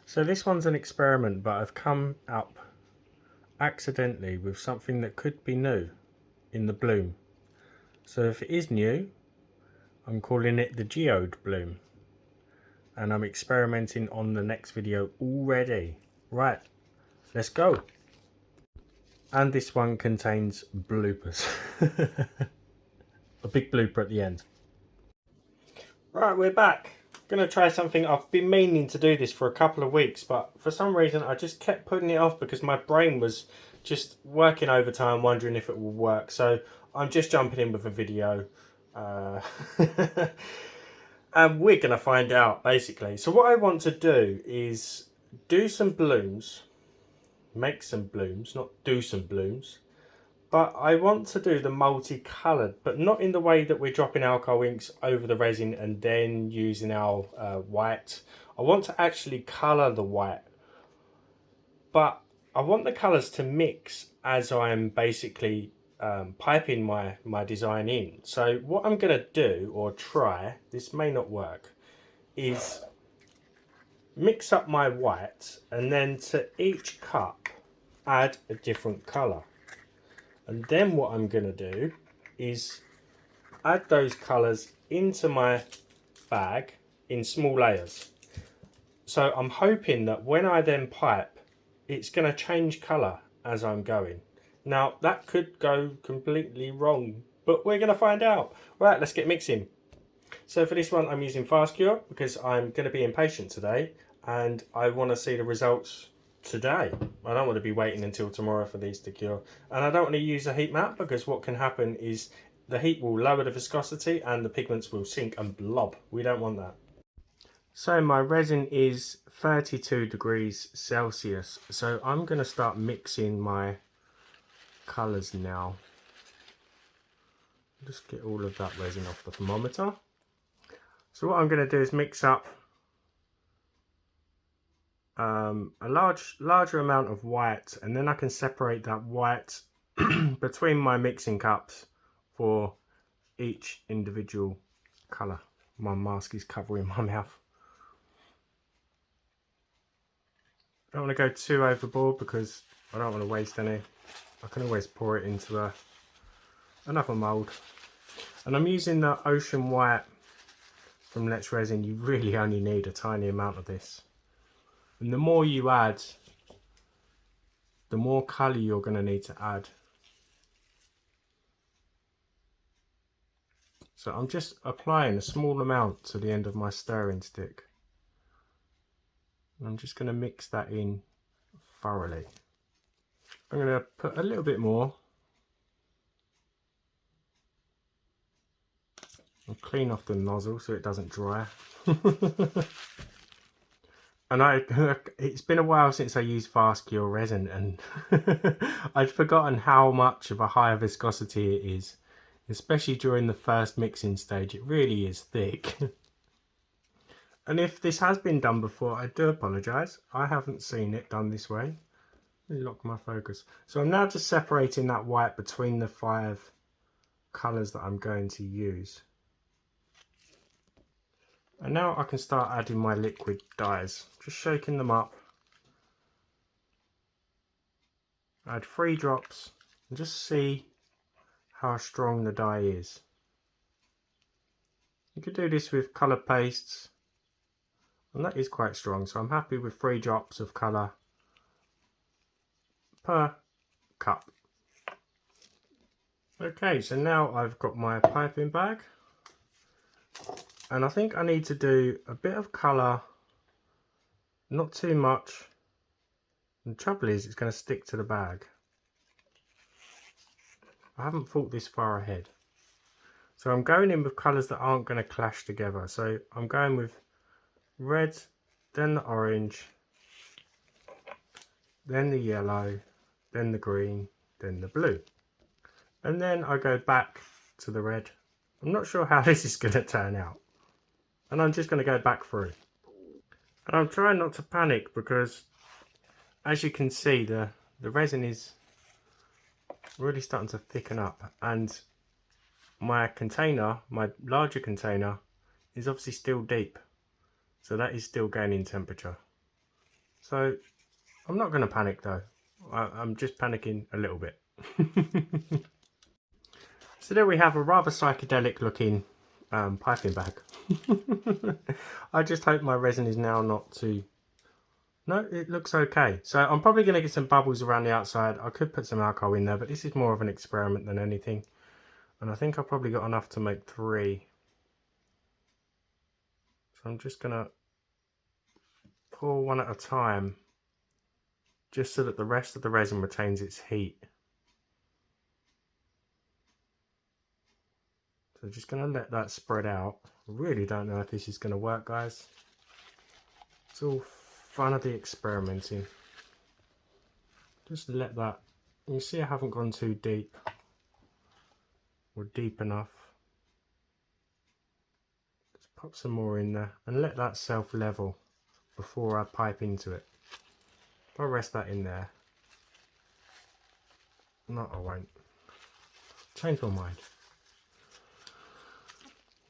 So this one's an experiment, but I've come up accidentally with something that could be new in the bloom. So if it is new, I'm calling it the GEODE bloom. And I'm experimenting on the next video already. Right, let's go. And this one contains bloopers. A big blooper at the end. Right, we're back. Gonna try something. I've been meaning to do this for a couple of weeks, but for some reason I just kept putting it off because my brain was just working overtime, wondering if it will work. So I'm just jumping in with a video, and we're gonna find out basically. So what I want to do is do some blooms, make some blooms, not do some blooms. But I want to do the multicoloured, but not in the way that we're dropping alcohol inks over the resin and then using our white. I want to actually colour the white, but I want the colours to mix as I'm basically piping my design in. So what I'm going to do, or try, this may not work, is mix up my white and then to each cup add a different colour. And then what I'm going to do is add those colours into my bag in small layers. So I'm hoping that when I then pipe, it's going to change colour as I'm going. Now that could go completely wrong, but we're going to find out. Right, let's get mixing. So for this one I'm using fast cure because I'm going to be impatient today and I want to see the results today. I don't want to be waiting until tomorrow for these to cure, and I don't want to use a heat mat because what can happen is the heat will lower the viscosity and the pigments will sink and blob. We don't want that. So my resin is 32 degrees Celsius, so I'm going to start mixing my colours now. Just get all of that resin off the thermometer. So what I'm going to do is mix up a larger amount of white, and then I can separate that white between my mixing cups for each individual colour. My mask is covering my mouth. I don't want to go too overboard because I don't want to waste any. I can always pour it into another mould. And I'm using the Ocean White from Let's Resin. You really only need a tiny amount of this. And the more you add, the more colour you're going to need to add. So I'm just applying a small amount to the end of my stirring stick. And I'm just going to mix that in thoroughly. I'm going to put a little bit more. And clean off the nozzle so it doesn't dry. And it's been a while since I used fast cure resin, and I'd forgotten how much of a higher viscosity it is, especially during the first mixing stage. It really is thick. And if this has been done before, I do apologise. I haven't seen it done this way. Let me lock my focus. So I'm now just separating that white between the 5 colours that I'm going to use. And now I can start adding my liquid dyes, just shaking them up. Add 3 drops and just see how strong the dye is. You could do this with colour pastes, and that is quite strong, so I'm happy with 3 drops of colour per cup. Okay, so now I've got my piping bag. And I think I need to do a bit of colour, not too much. And the trouble is, it's going to stick to the bag. I haven't thought this far ahead. So I'm going in with colours that aren't going to clash together. So I'm going with red, then the orange, then the yellow, then the green, then the blue. And then I go back to the red. I'm not sure how this is going to turn out. And I'm just going to go back through. And I'm trying not to panic because, as you can see, the resin is really starting to thicken up. And my container, my larger container, is obviously still deep. So that is still gaining temperature. So I'm not going to panic though. I'm just panicking a little bit. So there we have a rather psychedelic looking piping bag. I just hope my resin is now not too... No, it looks okay. So I'm probably going to get some bubbles around the outside. I could put some alcohol in there, but this is more of an experiment than anything. And I think I've probably got enough to make 3. So I'm just going to pour one at a time, just so that the rest of the resin retains its heat. So just going to let that spread out. I really don't know if this is going to work, guys. It's all fun of the experimenting. Just let that, you see I haven't gone too deep or deep enough. Just pop some more in there and let that self level before I pipe into it. If I rest that in there, no I won't. Change my mind.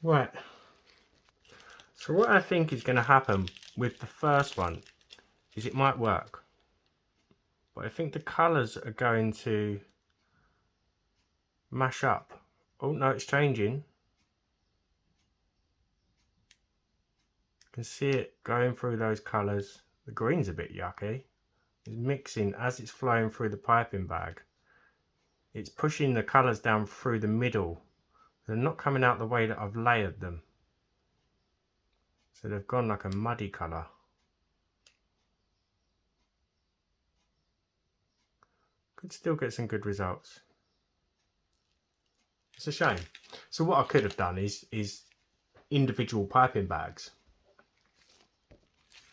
Right, so what I think is going to happen with the first one is it might work, but I think the colours are going to mash up. Oh no, it's changing. You can see it going through those colours. The green's a bit yucky. It's mixing as it's flowing through the piping bag. It's pushing the colours down through the middle. They're not coming out the way that I've layered them. So they've gone like a muddy colour. Could still get some good results. It's a shame. So what I could have done is individual piping bags.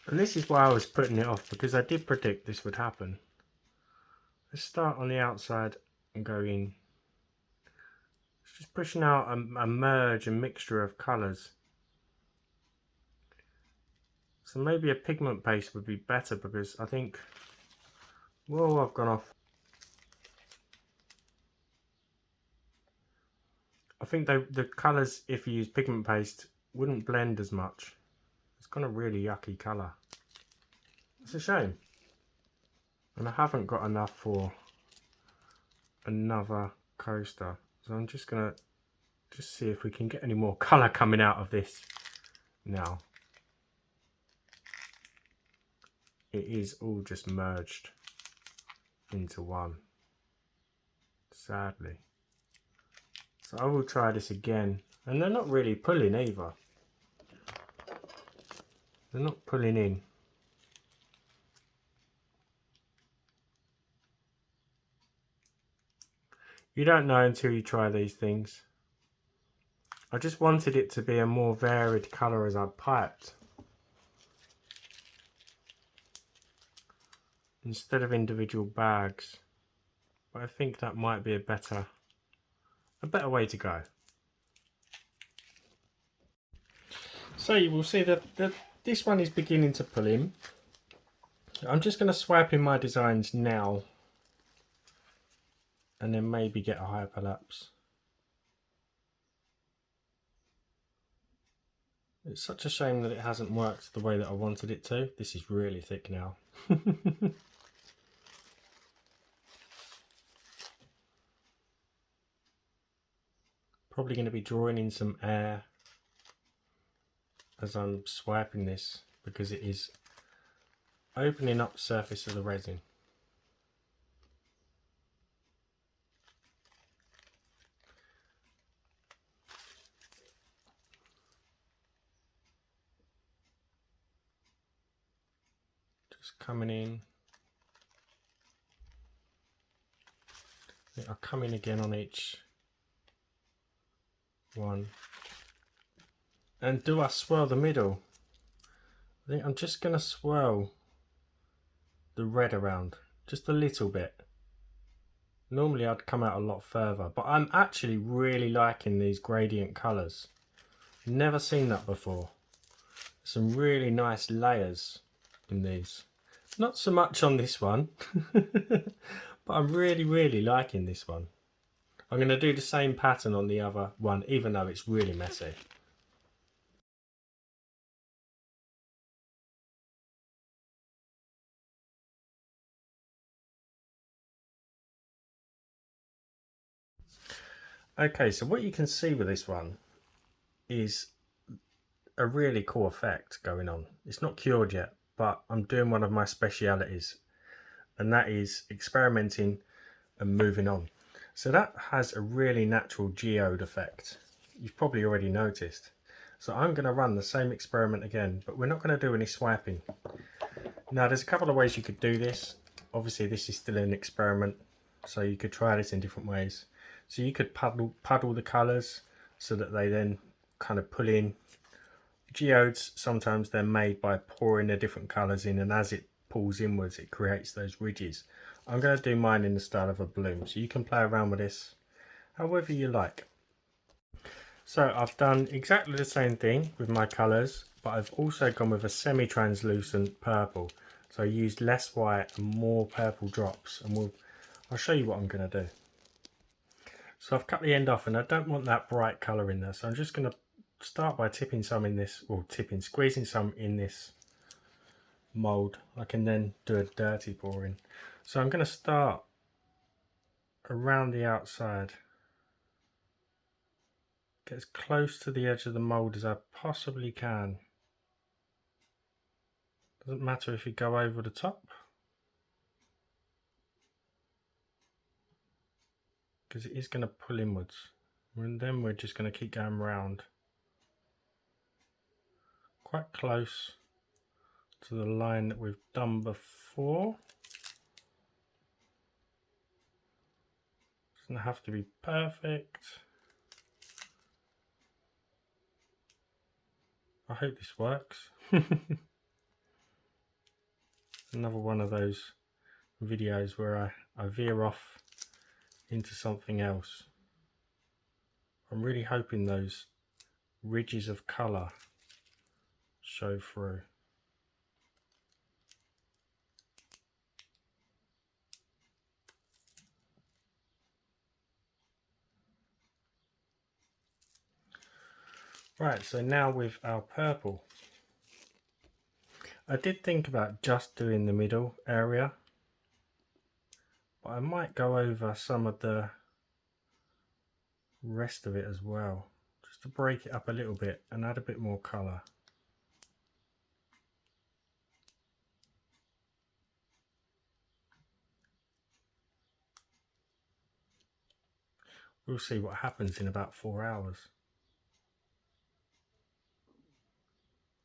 And this is why I was putting it off, because I did predict this would happen. Let's start on the outside and go in. It's just pushing out a merge and mixture of colours. So maybe a pigment paste would be better, because I think, whoa, I've gone off. I think the colours, if you use pigment paste, wouldn't blend as much. It's got a really yucky colour. It's a shame. And I haven't got enough for another coaster. So I'm just going to see if we can get any more colour coming out of this now. It is all just merged into one, sadly. So I will try this again. And they're not really pulling either. They're not pulling in. You don't know until you try these things. I just wanted it to be a more varied colour as I piped, instead of individual bags. But I think that might be a better way to go. So you will see that this one is beginning to pull in. I'm just going to swipe in my designs now, and then maybe get a hyperlapse. It's such a shame that it hasn't worked the way that I wanted it to. This is really thick now. Probably going to be drawing in some air as I'm swiping this, because it is opening up the surface of the resin. Just coming in. I'll come in again on each one. And do I swirl the middle? I think I'm just going to swirl the red around just a little bit. Normally I'd come out a lot further, but I'm actually really liking these gradient colours. Never seen that before. Some really nice layers in these. Not so much on this one, but I'm really liking this one. I'm going to do the same pattern on the other one, even though it's really messy. Okay, so what you can see with this one is a really cool effect going on. It's not cured yet, but I'm doing one of my specialities, and that is experimenting and moving on. So that has a really natural geode effect. You've probably already noticed. So I'm going to run the same experiment again, but we're not going to do any swiping. Now there's a couple of ways you could do this. Obviously this is still an experiment, so you could try this in different ways. So you could puddle the colours so that they then kind of pull in. Geodes, sometimes they're made by pouring the different colours in, and as it pulls inwards it creates those ridges. I'm going to do mine in the style of a bloom, so you can play around with this however you like. So I've done exactly the same thing with my colours, but I've also gone with a semi-translucent purple. So I used less white and more purple drops, and I'll show you what I'm going to do. So I've cut the end off, and I don't want that bright colour in there, so I'm just going to start by tipping some in this, or squeezing some in this mould. I can then do a dirty pouring. So I'm going to start around the outside, get as close to the edge of the mould as I possibly can. Doesn't matter if you go over the top, because it is going to pull inwards, and then we're just going to keep going round quite close to the line that we've done before. Doesn't have to be perfect. I hope this works. Another one of those videos where I veer off into something else. I'm really hoping those ridges of colour show through. Right, so now with our purple, I did think about just doing the middle area, but I might go over some of the rest of it as well, just to break it up a little bit and add a bit more colour. We'll see what happens in about 4 hours.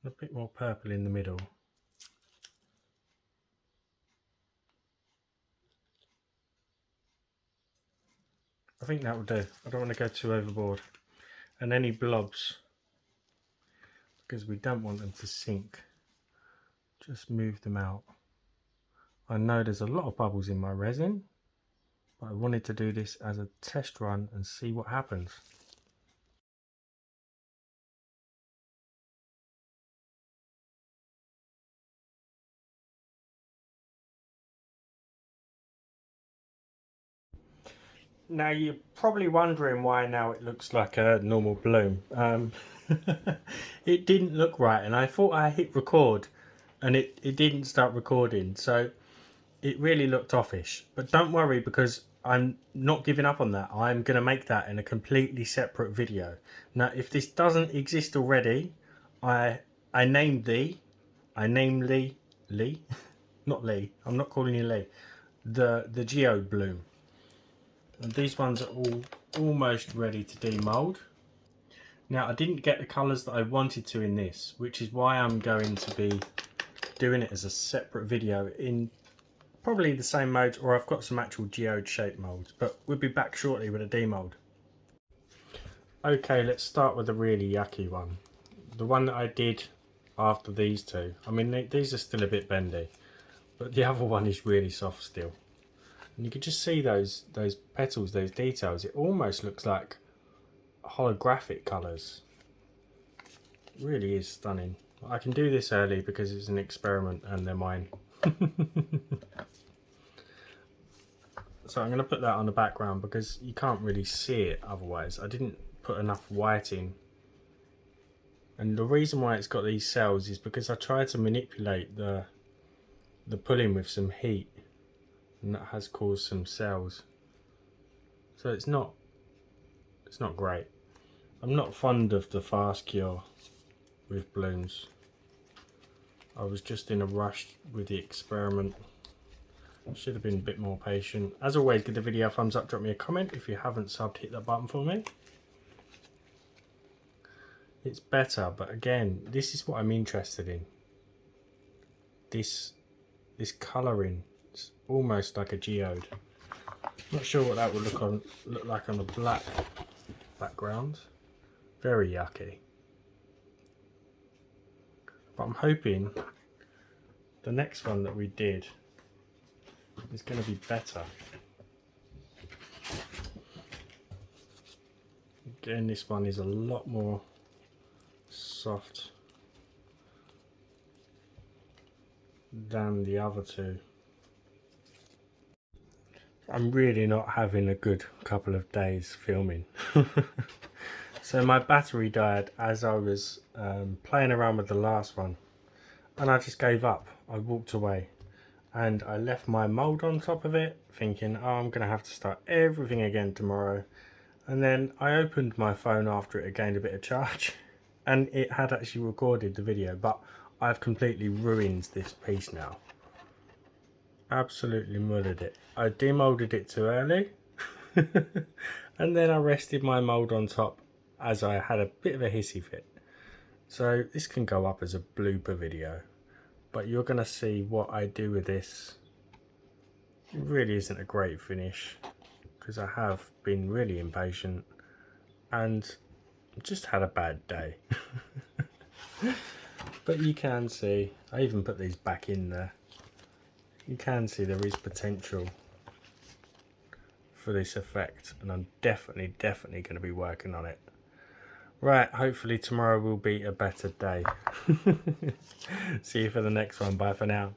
A bit more purple in the middle. I think that will do. I don't want to go too overboard. And any blobs, because we don't want them to sink, just move them out. I know there's a lot of bubbles in my resin, but I wanted to do this as a test run and see what happens. Now you're probably wondering why now it looks like a normal bloom. It didn't look right, and I thought I hit record and it didn't start recording, so it really looked offish. But don't worry, because I'm not giving up on that. I'm going to make that in a completely separate video. Now if this doesn't exist already, I named Lee, not Lee, I'm not calling you Lee, the GEODE BLOOM. And these ones are all almost ready to demold. Now I didn't get the colours that I wanted to in this, which is why I'm going to be doing it as a separate video in probably the same modes, or I've got some actual geode shape molds, but we'll be back shortly with a demold. Okay, let's start with the really yucky one. The one that I did after these two. I mean, these are still a bit bendy, but the other one is really soft still. And you can just see those petals, those details. It almost looks like holographic colours. It really is stunning. I can do this early because it's an experiment and they're mine. So I'm going to put that on the background because you can't really see it otherwise. I didn't put enough white in. And the reason why it's got these cells is because I tried to manipulate the pulling with some heat, and that has caused some cells. So it's not It's not great. I'm not fond of the fast cure with blooms. I was just in a rush with the experiment. Should have been a bit more patient. As always, give the video a thumbs up, drop me a comment. If you haven't subbed, hit that button for me. It's better, but again, this is what I'm interested in. This colouring, it's almost like a geode. Not sure what that would look like on a black background. Very yucky. But I'm hoping the next one that we did is going to be better. Again, this one is a lot more soft than the other two. I'm really not having a good couple of days filming. So my battery died as I was playing around with the last one, and I just gave up. I walked away and I left my mould on top of it, thinking, oh, I'm gonna have to start everything again tomorrow. And then I opened my phone after it had gained a bit of charge, and it had actually recorded the video, but I've completely ruined this piece now. Absolutely murdered it. I demoulded it too early and then I rested my mould on top as I had a bit of a hissy fit. So this can go up as a blooper video, but you're going to see what I do with this. It really isn't a great finish because I have been really impatient and just had a bad day. But you can see, I even put these back in there. You can see there is potential for this effect, and I'm definitely going to be working on it. Right, hopefully tomorrow will be a better day. See you for the next one. Bye for now.